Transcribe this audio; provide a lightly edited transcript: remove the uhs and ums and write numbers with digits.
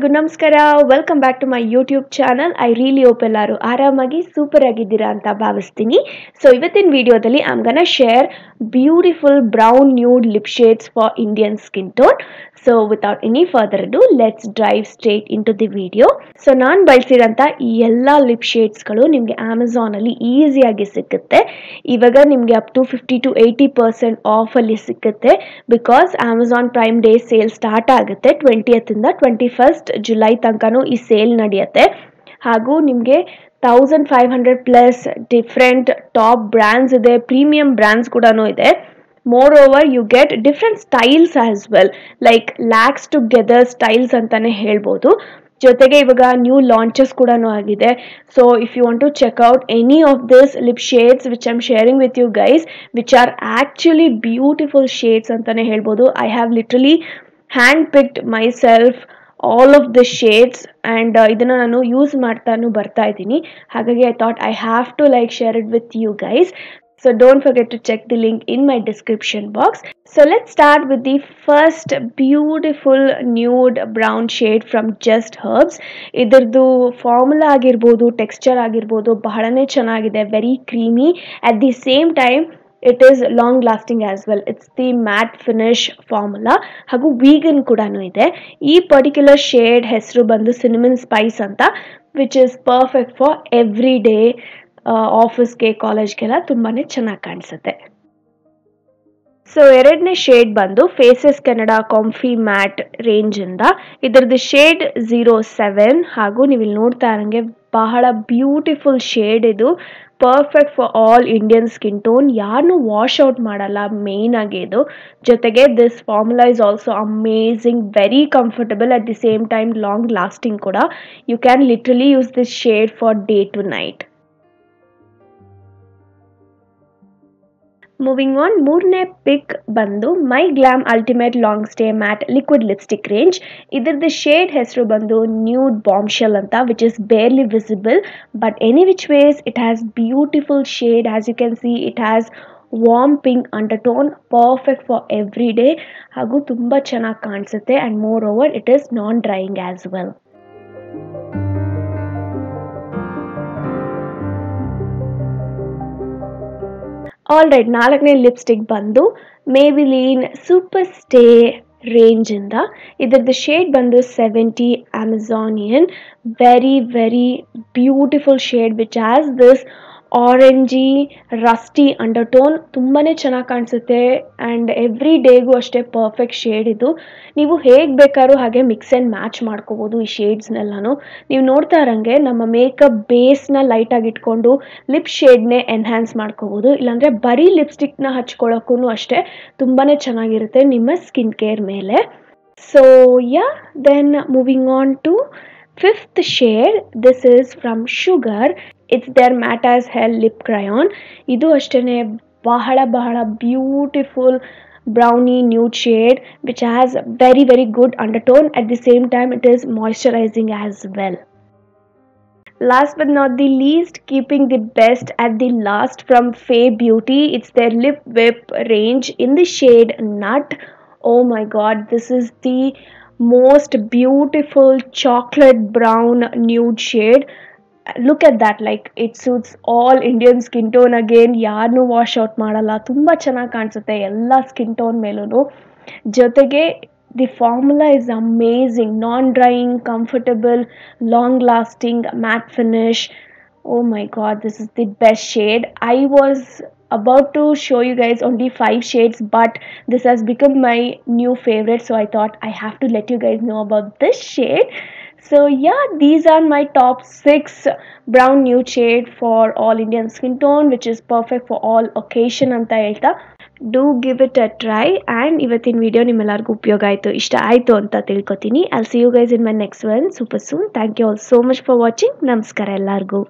ಎಲ್ಲರಿಗೂ ನಮಸ್ಕಾರ. Welcome back to my YouTube channel. I really hope ಎಲ್ಲರೂ ಆರಾಮಾಗಿ ಸೂಪರ್ ಆಗಿದ್ದೀರಾ ಅಂತ ಭಾವಿಸ್ತೀನಿ. ಸೊ ಇವತ್ತಿನ ವಿಡಿಯೋದಲ್ಲಿ I am gonna share beautiful brown nude lip shades for Indian skin tone. So without any further ado let's drive straight in to the video. So ನಾನು ಬಳಸಿರೋಂಥ ಈ ಎಲ್ಲ ಲಿಪ್ ಶೇಡ್ಸ್ಗಳು ನಿಮಗೆ ಅಮೆಝಾನಲ್ಲಿ ಈಸಿಯಾಗಿ ಸಿಗುತ್ತೆ. ಇವಾಗ ನಿಮಗೆ ಅಪ್ ಟು 50-80% ಆಫಲ್ಲಿ ಸಿಗುತ್ತೆ. Because Amazon prime day sale start ಆಗುತ್ತೆ 20th ಇಂದ 21st ಜುಲೈ ತನಕನೂ ಈ ಸೇಲ್ ನಡೆಯುತ್ತೆ. ಹಾಗೂ ನಿಮಗೆ 1500 ಪ್ಲಸ್ ಡಿಫ್ರೆಂಟ್ ಟಾಪ್ ಬ್ರ್ಯಾಂಡ್ಸ್ ಇದೆ, ಪ್ರೀಮಿಯಂ ಬ್ರ್ಯಾಂಡ್ಸ್ ಕೂಡ ಇದೆ. Moreover you get different styles as well, like lax together styles ಅಂತಾನೆ ಹೇಳ್ಬೋದು. ಜೊತೆಗೆ ಇವಾಗ ನ್ಯೂ ಲಾಂಚಸ್ ಕೂಡ ಆಗಿದೆ. So if you want to check out any of this lip shades which I am sharing with you guys, which are actually beautiful shades ಅಂತಾನೆ ಹೇಳ್ಬೋದು. I have literally hand picked myself all of the shades and ಇದನ್ನು ನಾನು use ಮಾಡ್ತಾನು ಬರ್ತಾ ಇದ್ದೀನಿ. ಹಾಗಾಗಿ I thought I have to share it with you guys. So don't forget to check the link in my description box. So let's start with the first beautiful nude brown shade from Just Herbs. Idardu formula agirbodu, texture agirbodu bahalane chennagide, very creamy. At the same time it is long lasting as well. It's the matte finish formula. Hagu vegan kudanu ide. Ee particular shade hesru bandu cinnamon spice anta, which is perfect for everyday ಆಫೀಸ್ಗೆ ಕಾಲೇಜ್ಗೆಲ್ಲ ತುಂಬಾ ಚೆನ್ನಾಗಿ ಕಾಣಿಸುತ್ತೆ. So ಎರಡನೇ shade ಬಂದು Faces Canada comfy matte ರೇಂಜಿಂದ. ಇದರದ್ದು shade 07 ಹಾಗೂ ನೀವು ಇಲ್ಲಿ ನೋಡ್ತಾ ಇರಂಗೆ ಬಹಳ ಬ್ಯೂಟಿಫುಲ್ ಶೇಡ್. ಇದು perfect for all Indian skin tone. ಯಾರನ್ನೂ ವಾಶ್ ಔಟ್ ಮಾಡಲ್ಲ ಮೇನ್ ಆಗಿ ಇದು. ಜೊತೆಗೆ this formula is also amazing, very comfortable, at the same time long lasting ಕೂಡ. You can literally use this shade for day to night. Moving on, ಮೂರನೇ pick ಬಂದು MyGlamm ultimate long stay mat liquid lipstick range. ಇದರದ್ದು shade ಹೆಸರು ಬಂದು nude bombshell ಅಂತ, which is barely visible but any which ways it has beautiful shade. As you can see it has warm pink undertone, perfect for every day. ಹಾಗೂ ತುಂಬ ಚೆನ್ನಾಗಿ ಕಾಣಿಸುತ್ತೆ and moreover it is non drying as well. All right, ನಾಲ್ಕನೇ lipstick ಬಂದು Maybelline super stay ರೇಂಜಿಂದ. ಇದರದ್ದು shade ಬಂದು 70 Amazonian. Very very beautiful shade which has this orange Rusty ಅಂಡರ್ಟೋನ್. ತುಂಬಾ ಚೆನ್ನಾಗಿ ಕಾಣಿಸುತ್ತೆ ಆ್ಯಂಡ್ ಎವ್ರಿ ಡೇಗೂ ಅಷ್ಟೇ ಪರ್ಫೆಕ್ಟ್ ಶೇಡ್ ಇದು. ನೀವು ಹೇಗೆ ಬೇಕಾದ್ರೂ ಹಾಗೆ ಮಿಕ್ಸ್ ಆ್ಯಂಡ್ ಮ್ಯಾಚ್ ಮಾಡ್ಕೋಬೋದು ಈ ಶೇಡ್ಸ್ನೆಲ್ಲನೂ. ನೀವು ನೋಡ್ತಾ ಇರೋಂಗೆ ನಮ್ಮ ಮೇಕಪ್ ಬೇಸ್ನ ಲೈಟಾಗಿ ಇಟ್ಕೊಂಡು ಲಿಪ್ ಶೇಡ್ನೇ ಎನ್ಹ್ಯಾನ್ಸ್ ಮಾಡ್ಕೋಬೋದು. ಇಲ್ಲಾಂದರೆ ಬರೀ ಲಿಪ್ಸ್ಟಿಕ್ನ ಹಚ್ಕೊಳ್ಳೋಕ್ಕೂ ಅಷ್ಟೇ ತುಂಬಾ ಚೆನ್ನಾಗಿರುತ್ತೆ ನಿಮ್ಮ ಸ್ಕಿನ್ ಕೇರ್ ಮೇಲೆ. So yeah, then moving on to fifth shade. This is from Sugar. It's their matte as hell lip crayon. ಇದು ಅಷ್ಟೇ ಬಹಳ ಬಹಳ beautiful browny nude shade which has very very good undertone. At the same time it is moisturizing as well. Last but not the least, keeping the best at the last, from Faye Beauty. It's their lip whip range in the shade Nut. Oh my god, this is the most beautiful chocolate brown nude shade. Look at that, like it suits all Indian skin tone again. ಯಾರನ್ನೂ wash out ಮಾಡಲ್ಲ, ತುಂಬ ಚೆನ್ನಾಗಿ ಕಾಣಿಸುತ್ತೆ ಎಲ್ಲ skin tone ಮೇಲೂ. ಜೊತೆಗೆ the formula is amazing, non drying, comfortable, long lasting, matte finish. Oh my God, this is the best shade. I was about to show you guys only 5 shades, but this has become my new favorite, so I thought I have to let you guys know about this shade. So yeah, these are my top 6 brown nude shade for all Indian skin tone, which is perfect for all occasion anta helta. Do give it a try. And ಇವತ್ತಿನ video ನಿಮ್ಮೆಲ್ಲರಿಗೂ ಉಪಯೋಗ ಆಯಿತು, ಇಷ್ಟ ಆಯಿತು ಅಂತ ತಿಳ್ಕೊತೀನಿ. I'll see you guys in my next one super soon. Thank you all so much for watching. ನಮಸ್ಕಾರ ಎಲ್ಲರಿಗೂ.